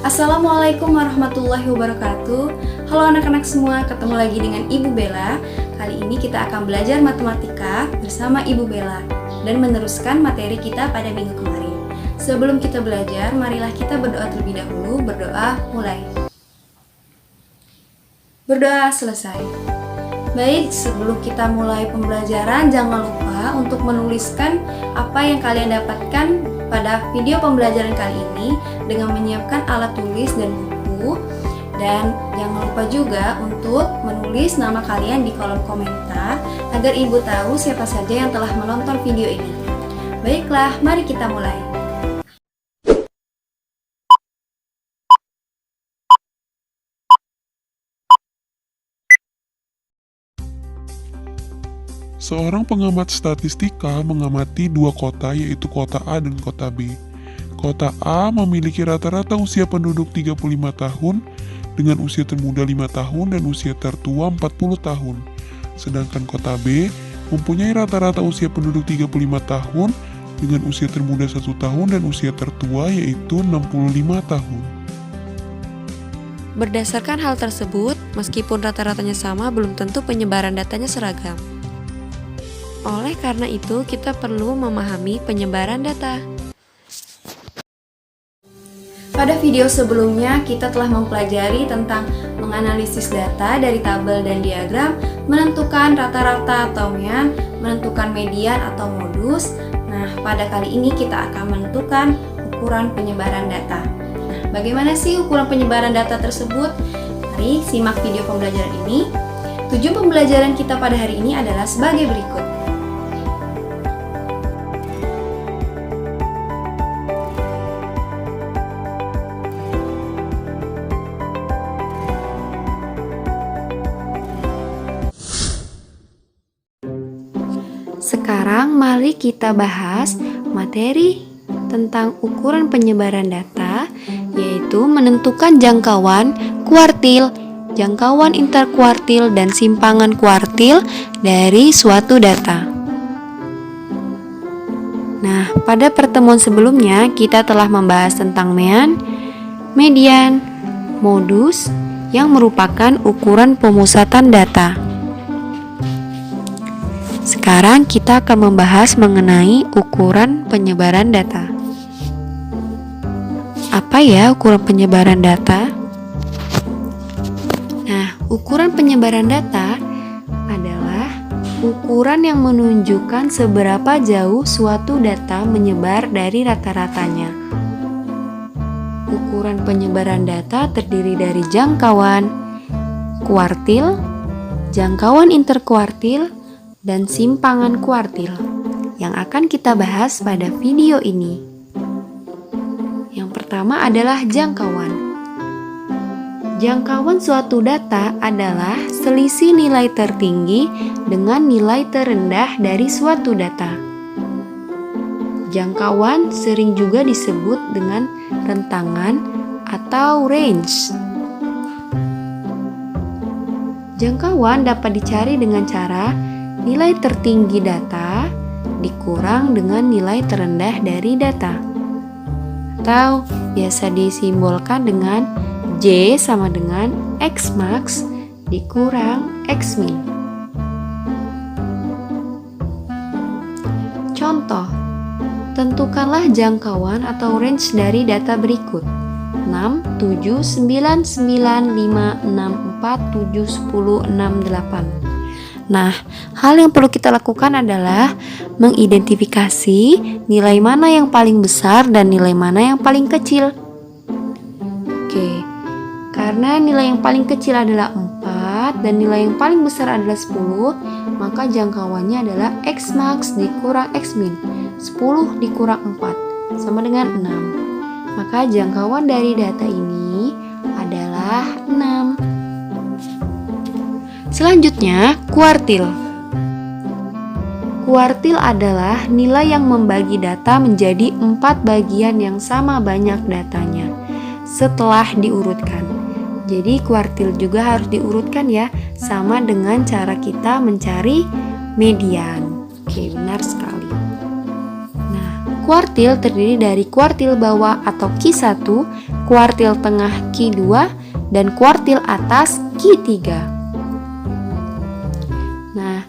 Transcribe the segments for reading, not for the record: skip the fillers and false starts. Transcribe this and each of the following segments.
Assalamualaikum warahmatullahi wabarakatuh. Halo anak-anak semua, ketemu lagi dengan Ibu Bella. Kali ini kita akan belajar matematika bersama Ibu Bella dan meneruskan materi kita pada minggu kemarin. Sebelum kita belajar, marilah kita berdoa terlebih dahulu. Berdoa mulai. Berdoa selesai. Baik, sebelum kita mulai pembelajaran, jangan lupa untuk menuliskan apa yang kalian dapatkan pada video pembelajaran kali ini dengan menyiapkan alat tulis dan buku. Dan jangan lupa juga untuk menulis nama kalian di kolom komentar agar ibu tahu siapa saja yang telah menonton video ini. Baiklah, mari kita mulai. Seorang pengamat statistika mengamati dua kota, yaitu kota A dan kota B. Kota A memiliki rata-rata usia penduduk 35 tahun dengan usia termuda 5 tahun dan usia tertua 40 tahun. Sedangkan kota B mempunyai rata-rata usia penduduk 35 tahun dengan usia termuda 1 tahun dan usia tertua yaitu 65 tahun. Berdasarkan hal tersebut, meskipun rata-ratanya sama, belum tentu penyebaran datanya seragam. Oleh karena itu, kita perlu memahami penyebaran data. Pada video sebelumnya, kita telah mempelajari tentang menganalisis data dari tabel dan diagram, menentukan rata-rata atau mean, menentukan median atau modus. Nah, pada kali ini kita akan menentukan ukuran penyebaran data. Nah, bagaimana sih ukuran penyebaran data tersebut? Mari simak video pembelajaran ini. Tujuan pembelajaran kita pada hari ini adalah sebagai berikut. Sekarang mari kita bahas materi tentang ukuran penyebaran data, yaitu menentukan jangkauan kuartil, jangkauan interkuartil, dan simpangan kuartil dari suatu data. Nah, pada pertemuan sebelumnya kita telah membahas tentang mean, median, modus yang merupakan ukuran pemusatan data. Sekarang kita akan membahas mengenai ukuran penyebaran data. Apa ya ukuran penyebaran data? Nah, ukuran penyebaran data adalah ukuran yang menunjukkan seberapa jauh suatu data menyebar dari rata-ratanya. Ukuran penyebaran data terdiri dari jangkauan kuartil, jangkauan interkuartil, dan simpangan kuartil yang akan kita bahas pada video ini. Yang pertama adalah jangkauan. Jangkauan suatu data adalah selisih nilai tertinggi dengan nilai terendah dari suatu data. Jangkauan sering juga disebut dengan rentangan atau range. Jangkauan dapat dicari dengan cara nilai tertinggi data dikurang dengan nilai terendah dari data, atau biasa disimbolkan dengan J sama dengan X max dikurang X min. Contoh, tentukanlah jangkauan atau range dari data berikut: 6, 7, 9, 9, 5, 6, 4, 7, 10, 6, 8. Nah, hal yang perlu kita lakukan adalah mengidentifikasi nilai mana yang paling besar dan nilai mana yang paling kecil. Oke, karena nilai yang paling kecil adalah 4 dan nilai yang paling besar adalah 10, maka jangkauannya adalah X max dikurang X min. 10 dikurang 4 sama dengan 6. Maka jangkauan dari data ini adalah 6. Selanjutnya, kuartil. Kuartil adalah nilai yang membagi data menjadi 4 bagian yang sama banyak datanya setelah diurutkan. Jadi kuartil juga harus diurutkan ya, sama dengan cara kita mencari median. Oke, benar sekali. Nah, kuartil terdiri dari kuartil bawah atau Q1 kuartil tengah Q2, dan kuartil atas Q3. Nah,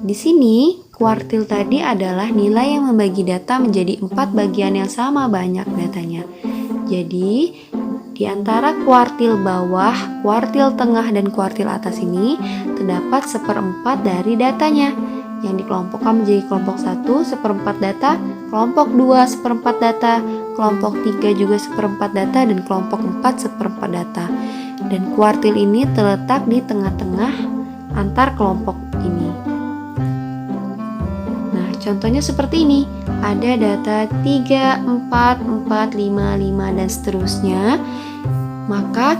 di sini kuartil tadi adalah nilai yang membagi data menjadi 4 bagian yang sama banyak datanya. Jadi, di antara kuartil bawah, kuartil tengah, dan kuartil atas ini terdapat 1/4 dari datanya yang dikelompokkan menjadi kelompok 1 1/4 data, kelompok 2 1/4 data, kelompok 3 juga 1/4 data, dan kelompok 4 1/4 data. Dan kuartil ini terletak di tengah-tengah antar kelompok ini. Nah, contohnya seperti ini. Ada data 3, 4, 4, 5, 5, dan seterusnya. Maka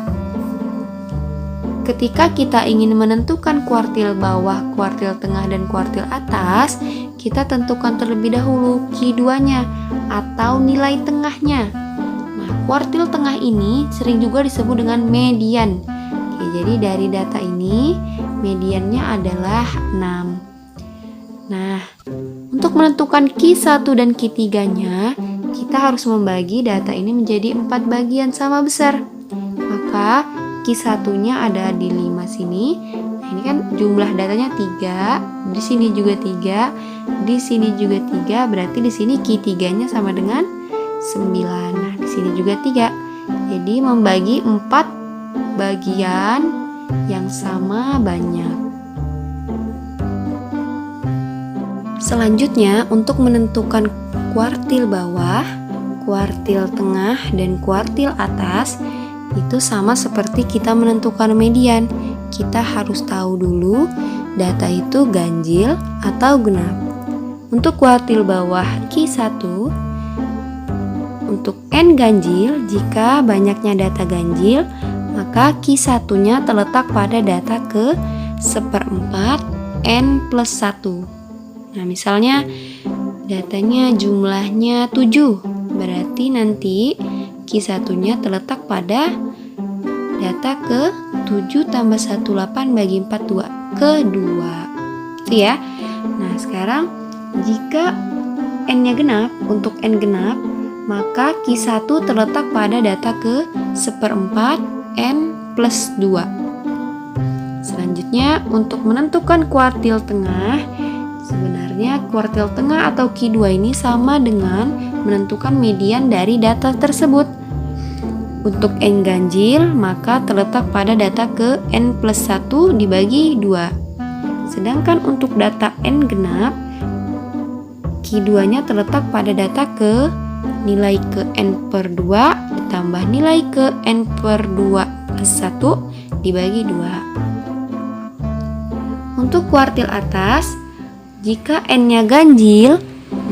ketika kita ingin menentukan kuartil bawah, kuartil tengah, dan kuartil atas, kita tentukan terlebih dahulu Q2-nya atau nilai tengahnya. Nah, kuartil tengah ini sering juga disebut dengan median. Oke, jadi dari data ini mediannya adalah 6. Nah, untuk menentukan Q1 dan Q3-nya, kita harus membagi data ini menjadi 4 bagian sama besar. Maka Q1-nya ada di 5 sini. Nah, ini kan jumlah datanya 3, di sini juga 3, di sini juga 3, berarti di sini Q3-nya sama dengan 9. Nah, di sini juga 3. Jadi membagi 4 bagian yang sama banyak. Selanjutnya, untuk menentukan kuartil bawah, kuartil tengah, dan kuartil atas, itu sama seperti kita menentukan median. Kita harus tahu dulu data itu ganjil atau genap. Untuk kuartil bawah Q1, untuk N ganjil, jika banyaknya data ganjil, maka Q1-nya terletak pada data ke 1/4 N plus 1. Nah, misalnya datanya jumlahnya 7, berarti nanti Q1-nya terletak pada data ke 7 tambah 1, 8 bagi 4, 2, ke 2. Itu ya. Nah, sekarang jika N-nya genap, untuk N genap, maka Q1 terletak pada data ke 1/4 N plus 2. Selanjutnya, untuk menentukan kuartil tengah, sebenarnya kuartil tengah atau Q2 ini sama dengan menentukan median dari data tersebut. Untuk N ganjil, maka terletak pada data ke N plus 1 dibagi 2. Sedangkan untuk data N genap, Q2-nya terletak pada data ke nilai ke N per 2 ditambah nilai ke N per 2 plus 1 dibagi 2. Untuk kuartil atas, jika N-nya ganjil,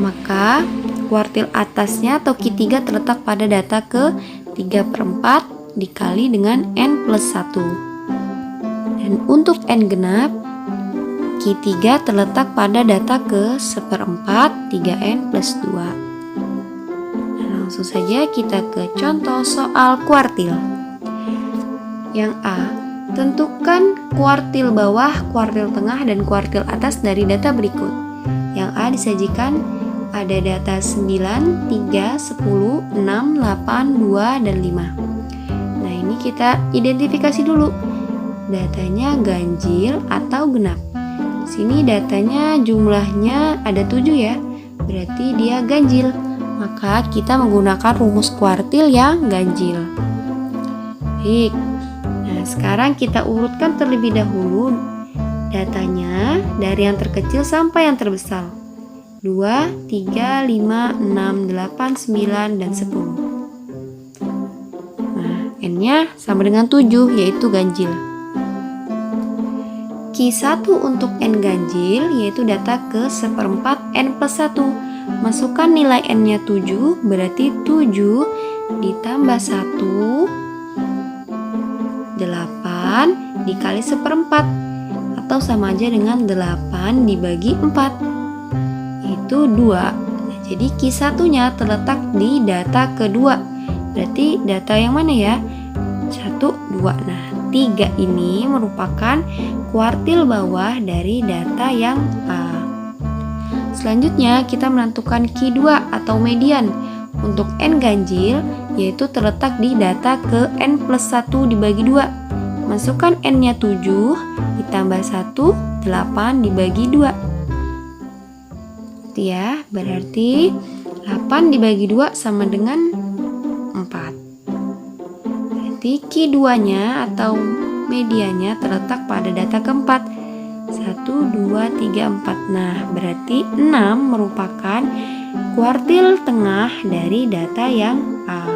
maka kuartil atasnya atau Q3 terletak pada data ke 3/4 dikali dengan N plus 1. Dan untuk N genap, Q3 terletak pada data ke 1/4 3N plus 2. Nah, langsung saja kita ke contoh soal kuartil. Yang A, tentukan kuartil bawah, kuartil tengah, dan kuartil atas dari data berikut. Yang A disajikan ada data 9, 3, 10, 6, 8, 2, dan 5. Nah, ini kita identifikasi dulu. Datanya ganjil atau genap. Sini datanya jumlahnya ada 7 ya. Berarti dia ganjil. Maka kita menggunakan rumus kuartil yang ganjil. Baik. Nah, sekarang kita urutkan terlebih dahulu datanya dari yang terkecil sampai yang terbesar. 2, 3, 5, 6, 8, 9, dan 10. Nah, N-nya sama dengan 7, yaitu ganjil. Q1 untuk N ganjil, yaitu data ke 1/4 N plus 1. Masukkan nilai N-nya 7, berarti 7 ditambah 1, 8 dikali 1/4, atau sama aja dengan 8 dibagi 4. Itu 2. Nah, jadi Q1-nya terletak di data kedua. Berarti data yang mana ya? 1, 2. Nah, 3 ini merupakan kuartil bawah dari data yang A. Selanjutnya kita menentukan Q2 atau median. Untuk N ganjil, yaitu terletak di data ke N plus 1 dibagi 2. Masukkan N-nya 7, ditambah 1, 8 dibagi 2. Itu ya, berarti 8 dibagi 2 sama dengan 4. Berarti Q2-nya atau medianya terletak pada data keempat. 1, 2, 3, 4. Nah, berarti 6 merupakan kuartil tengah dari data yang A.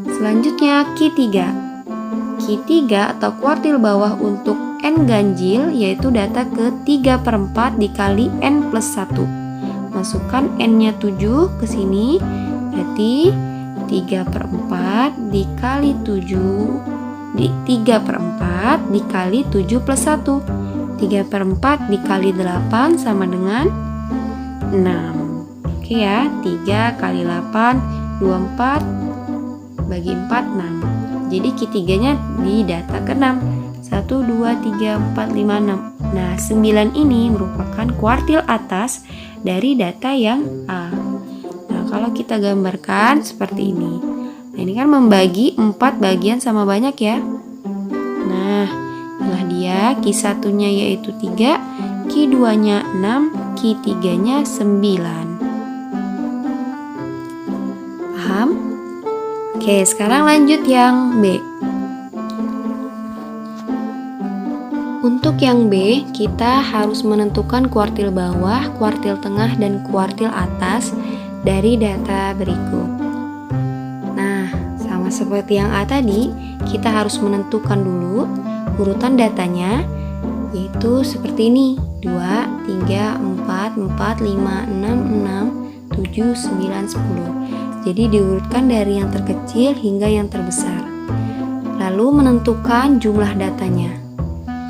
Selanjutnya Q3. Q3 atau kuartil bawah untuk N ganjil yaitu data ke 3/4 dikali N plus 1. Masukkan N-nya 7 ke sini, berarti 3/4 dikali 7 3/4 dikali 7 plus 1. 3/4 dikali 8 sama dengan 6. Oke ya, 3 kali 8, 24 bagi 4, 6. Jadi Q3-nya di data ke-6. 1, 2, 3, 4, 5, 6. Nah, 9 ini merupakan kuartil atas dari data yang A. Nah, kalau kita gambarkan seperti ini. Nah, ini kan membagi 4 bagian sama banyak ya. Nah, inilah dia. Q1-nya yaitu 3, Q2-nya 6, Q3-nya 9. Paham? Oke, sekarang lanjut yang B. Untuk yang B, kita harus menentukan kuartil bawah, kuartil tengah, dan kuartil atas dari data berikut. Nah, sama seperti yang A tadi, kita harus menentukan dulu urutan datanya, yaitu seperti ini. 2, 3, 4, 4, 5, 6, 7, 9, 10. Jadi diurutkan dari yang terkecil hingga yang terbesar. Lalu menentukan jumlah datanya.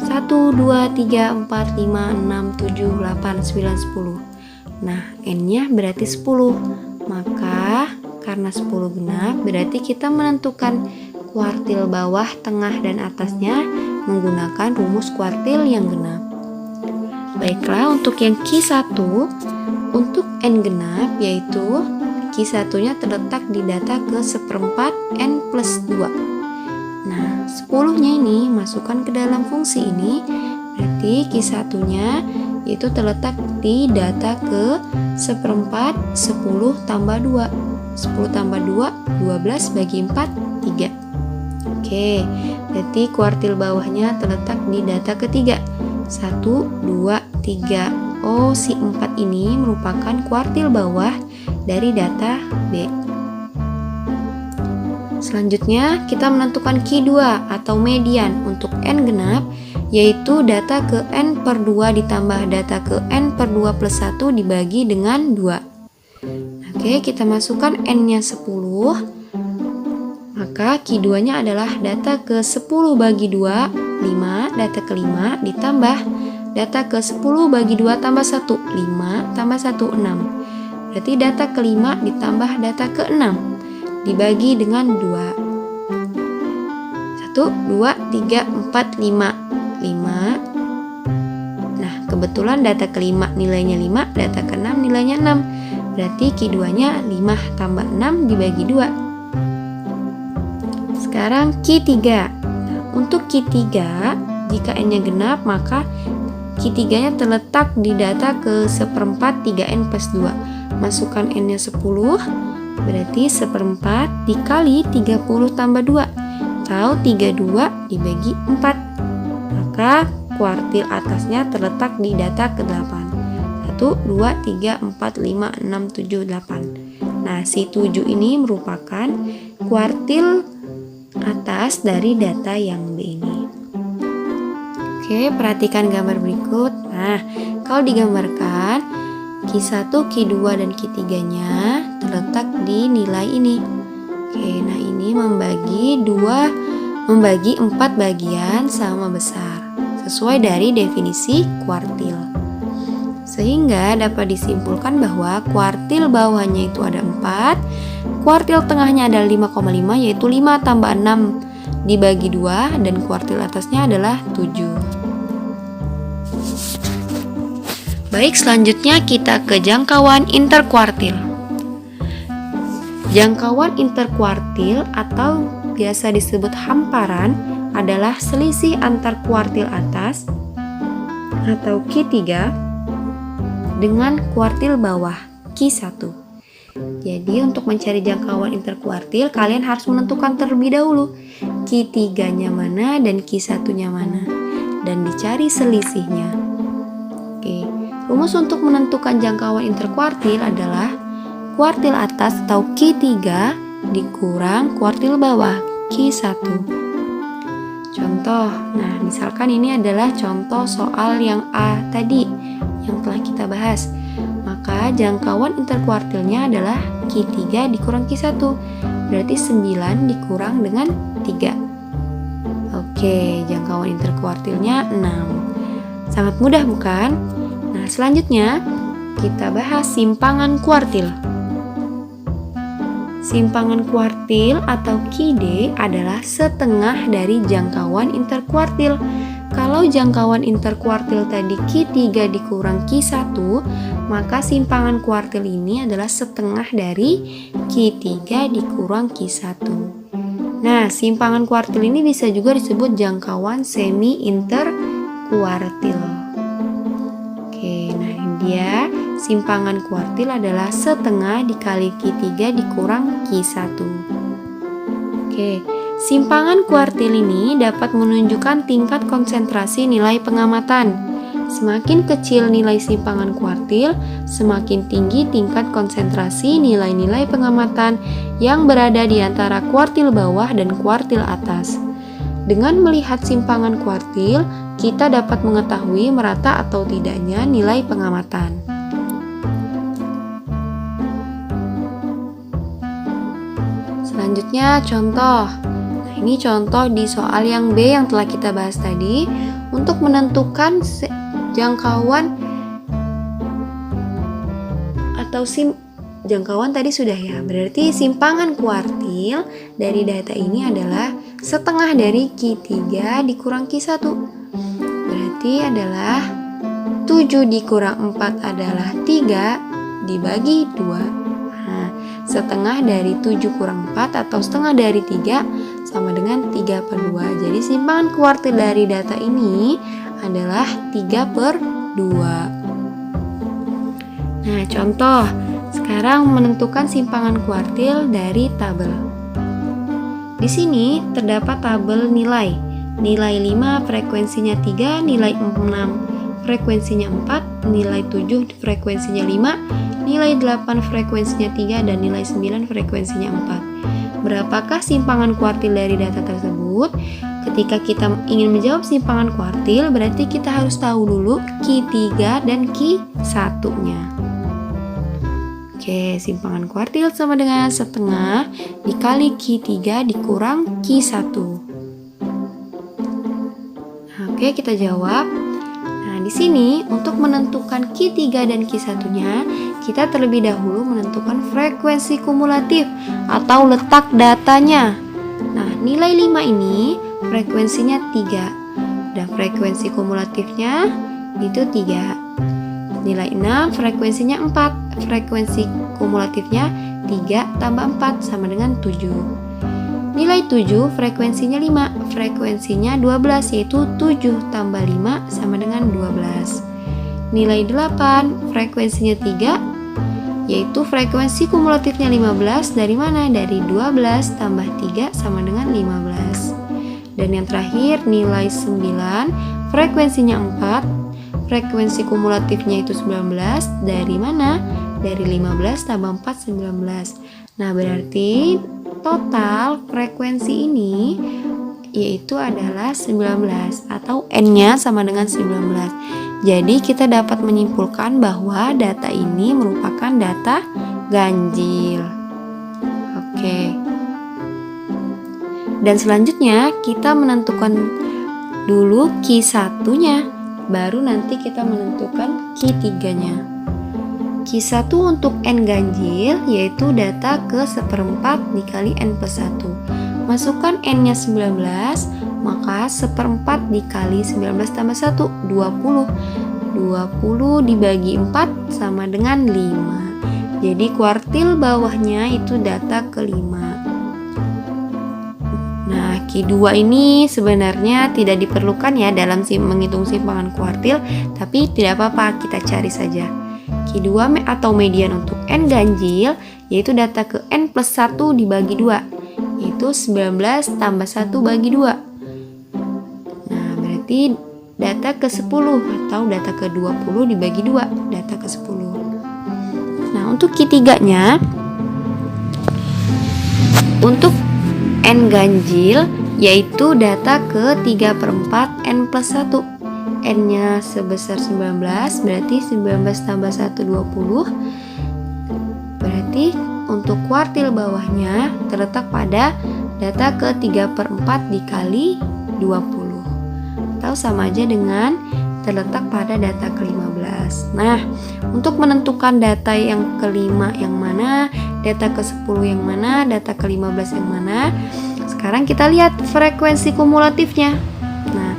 1, 2, 3, 4, 5, 6, 7, 8, 9, 10. Nah, N-nya berarti 10. Maka karena 10 genap, berarti kita menentukan kuartil bawah, tengah, dan atasnya menggunakan rumus kuartil yang genap. Baiklah, untuk yang Q1, untuk N genap yaitu Q1-nya terletak di data ke 1/4 N plus 2. Nah, 10-nya ini masukkan ke dalam fungsi ini, berarti Q1-nya yaitu terletak di data ke 1/4 10 tambah 2. 10 tambah 2, 12 bagi 4, 3. Oke, berarti kuartil bawahnya terletak di data ketiga. 1, 2, 3. Oh, si 4 ini merupakan kuartil bawah dari data B. Selanjutnya kita menentukan Q2 atau median untuk N genap, yaitu data ke N per 2 ditambah data ke N per 2 plus 1 dibagi dengan 2. Oke, kita masukkan N-nya 10. Maka Q2-nya adalah data ke 10 bagi 2, 5, data ke 5 ditambah data ke 10 bagi 2 tambah 1, 5 tambah 1, 6. Berarti data ke-5 ditambah data ke-6 dibagi dengan 2. 1, 2, 3, 4, 5. 5. Nah, kebetulan data ke-5 nilainya 5, data ke-6 nilainya 6. Berarti Q2-nya 5 tambah 6 dibagi 2. Sekarang Q3. Nah, untuk Q3, jika N-nya genap, maka Q3-nya terletak di data ke 1/4 3N plus 2. Masukkan N-nya 10, berarti 1/4 dikali 30 tambah 2 atau 32 dibagi 4. Maka kuartil atasnya terletak di data ke-8. 1, 2, 3, 4, 5, 6, 7, 8. Nah, si 7 ini merupakan kuartil atas dari data yang B ini. Oke, perhatikan gambar berikut. Nah, kalau digambarkan Q1, Q2, dan Q3-nya terletak di nilai ini. Oke, nah ini membagi 4 bagian sama besar, sesuai dari definisi kuartil. Sehingga dapat disimpulkan bahwa kuartil bawahnya itu ada 4, kuartil tengahnya adalah 5,5, yaitu 5 tambah 6 dibagi 2, dan kuartil atasnya adalah 7. Baik, selanjutnya kita ke jangkauan interkuartil. Jangkauan interkuartil atau biasa disebut hamparan adalah selisih antar kuartil atas atau Q3 dengan kuartil bawah Q1. Jadi untuk mencari jangkauan interkuartil kalian harus menentukan terlebih dahulu Q3-nya mana dan Q1-nya mana dan dicari selisihnya. Oke, rumus untuk menentukan jangkauan interkuartil adalah kuartil atas atau Q3 dikurang kuartil bawah Q1. Contoh, nah misalkan ini adalah contoh soal yang A tadi yang telah kita bahas. Maka jangkauan interkuartilnya adalah Q3 dikurang Q1. Berarti 9 dikurang dengan 3. Oke, jangkauan interkuartilnya 6. Sangat mudah bukan? Nah, selanjutnya kita bahas simpangan kuartil. Simpangan kuartil atau QD adalah setengah dari jangkauan interkuartil. Kalau jangkauan interkuartil tadi Q3 dikurang Q1, maka simpangan kuartil ini adalah setengah dari Q3 dikurang Q1. Nah, simpangan kuartil ini bisa juga disebut jangkauan semi interkuartil. Oke, nah ini dia. Simpangan kuartil adalah setengah dikali Q3 dikurang Q1. Oke, simpangan kuartil ini dapat menunjukkan tingkat konsentrasi nilai pengamatan. Semakin kecil nilai simpangan kuartil, semakin tinggi tingkat konsentrasi nilai-nilai pengamatan yang berada di antara kuartil bawah dan kuartil atas. Dengan melihat simpangan kuartil, kita dapat mengetahui merata atau tidaknya nilai pengamatan. Selanjutnya contoh. Nah, ini contoh di soal yang B yang telah kita bahas tadi. Untuk menentukan jangkauan atau jangkauan tadi sudah ya. Berarti simpangan kuartil dari data ini adalah setengah dari Q3 dikurang Q1. Berarti adalah 7 dikurang 4 adalah 3 dibagi 2. Setengah dari 7 kurang 4 atau setengah dari 3 sama dengan 3/2. Jadi simpangan kuartil dari data ini adalah 3/2. Nah, contoh. Sekarang menentukan simpangan kuartil dari tabel. Di sini terdapat tabel nilai. Nilai 5 frekuensinya 3, nilai 6 frekuensinya 4, nilai 7 frekuensinya 5, nilai 8 frekuensinya 3, dan nilai 9 frekuensinya 4. Berapakah simpangan kuartil dari data tersebut? Ketika kita ingin menjawab simpangan kuartil, berarti kita harus tahu dulu Q3 dan Q1-nya. Oke, simpangan kuartil sama dengan setengah dikali Q3 dikurang Q1. Oke, kita jawab. Nah, di sini untuk menentukan Q3 dan Q1-nya, kita terlebih dahulu menentukan frekuensi kumulatif atau letak datanya. Nah, nilai 5 ini frekuensinya 3 dan frekuensi kumulatifnya itu 3. Nilai 6 frekuensinya 4, frekuensi kumulatifnya 3 tambah 4 sama dengan 7. Nilai 7 frekuensinya 5, frekuensinya 12, yaitu 7 tambah 5 sama dengan 12. Nilai 8 frekuensinya 3, yaitu frekuensi kumulatifnya 15, dari mana? Dari 12 tambah 3 sama dengan 15. Dan yang terakhir nilai 9 frekuensinya 4, frekuensi kumulatifnya itu 19, dari mana? Dari 15 tambah 4, 19. Nah, berarti total frekuensi ini yaitu adalah 19 atau N-nya sama dengan 19. Jadi kita dapat menyimpulkan bahwa data ini merupakan data ganjil. Oke. Dan selanjutnya kita menentukan dulu Q1-nya, baru nanti kita menentukan Q3-nya. Q1 untuk N ganjil yaitu data ke 1/4 dikali N plus 1. Masukkan N-nya 19, maka 1/4 dikali 19 tambah 1, 20. 20 dibagi 4 sama dengan 5. Jadi kuartil bawahnya itu data kelima. Nah, Q2 ini sebenarnya tidak diperlukan ya dalam menghitung simpangan kuartil, tapi tidak apa-apa, kita cari saja. Q2 atau median untuk N ganjil yaitu data ke N plus 1 dibagi 2, yaitu 19 tambah 1 bagi 2. Nah, berarti data ke 10 atau data ke 20 dibagi 2, data ke 10. Nah, untuk Q3-nya, untuk N ganjil yaitu data ke 3/4 N plus 1. N-nya sebesar 19, berarti 19 tambah 1, 20. Berarti untuk kuartil bawahnya terletak pada data ke 3/4 dikali 20. Atau sama aja dengan terletak pada data ke-15. Nah, untuk menentukan data yang kelima yang mana, data ke-10 yang mana, data ke-15 yang mana, sekarang kita lihat frekuensi kumulatifnya. Nah,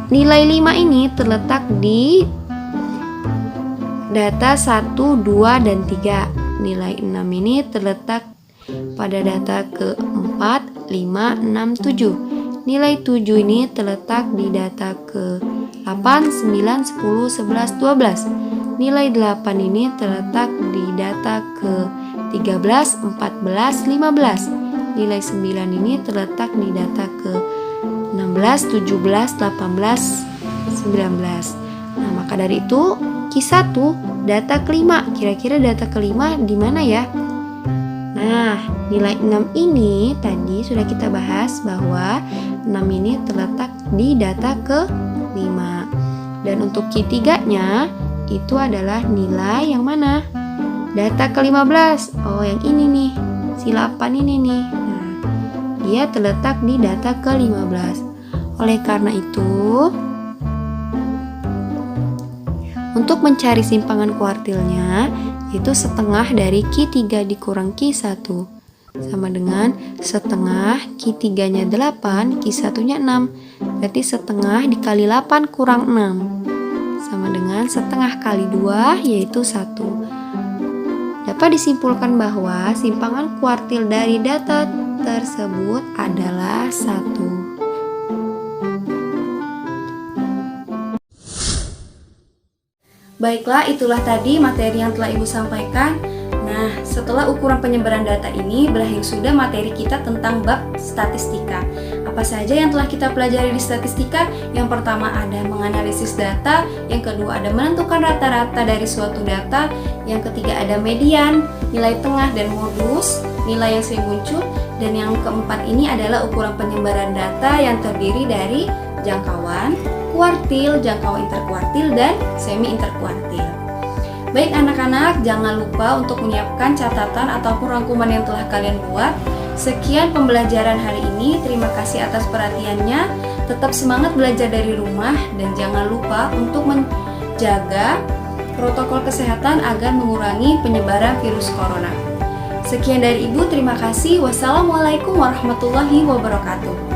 nilai 5 ini terletak di data 1, 2, dan 3. Nilai 6 ini terletak pada data ke-4, 5, 6, 7. Nilai 7 ini terletak di data ke-8, 9, 10, 11, 12. Nilai 8 ini terletak di data ke-13, 14, 15. Nilai 9 ini terletak di data ke-16, 17, 18, 19. Nah, maka dari itu Q1 data kelima. Kira-kira data kelima di mana ya? Nah, nilai 6 ini tadi sudah kita bahas bahwa 6 ini terletak di data ke-5. Dan untuk Q3-nya itu adalah nilai yang mana? Data ke-15. Oh, yang ini nih. Si 8 ini nih. Nah, dia terletak di data ke-15. Oleh karena itu, untuk mencari simpangan kuartilnya, itu setengah dari Q3 dikurang Q1. Sama dengan setengah Q3-nya 8, Q1-nya 6. Berarti setengah dikali 8 kurang 6. Sama dengan setengah kali 2, yaitu 1. Dapat disimpulkan bahwa simpangan kuartil dari data tersebut adalah 1. Baiklah, itulah tadi materi yang telah Ibu sampaikan. Nah, setelah ukuran penyebaran data ini, berakhir sudah materi kita tentang bab statistika. Apa saja yang telah kita pelajari di statistika? Yang pertama ada menganalisis data, yang kedua ada menentukan rata-rata dari suatu data, yang ketiga ada median, nilai tengah dan modus, nilai yang sering muncul, dan yang keempat ini adalah ukuran penyebaran data yang terdiri dari jangkauan, kuartil, jangkauan interkuartil, dan semi interkuartil. Baik anak-anak, jangan lupa untuk menyiapkan catatan ataupun rangkuman yang telah kalian buat. Sekian pembelajaran hari ini, terima kasih atas perhatiannya. Tetap semangat belajar dari rumah dan jangan lupa untuk menjaga protokol kesehatan agar mengurangi penyebaran virus corona. Sekian dari Ibu, terima kasih. Wassalamualaikum warahmatullahi wabarakatuh.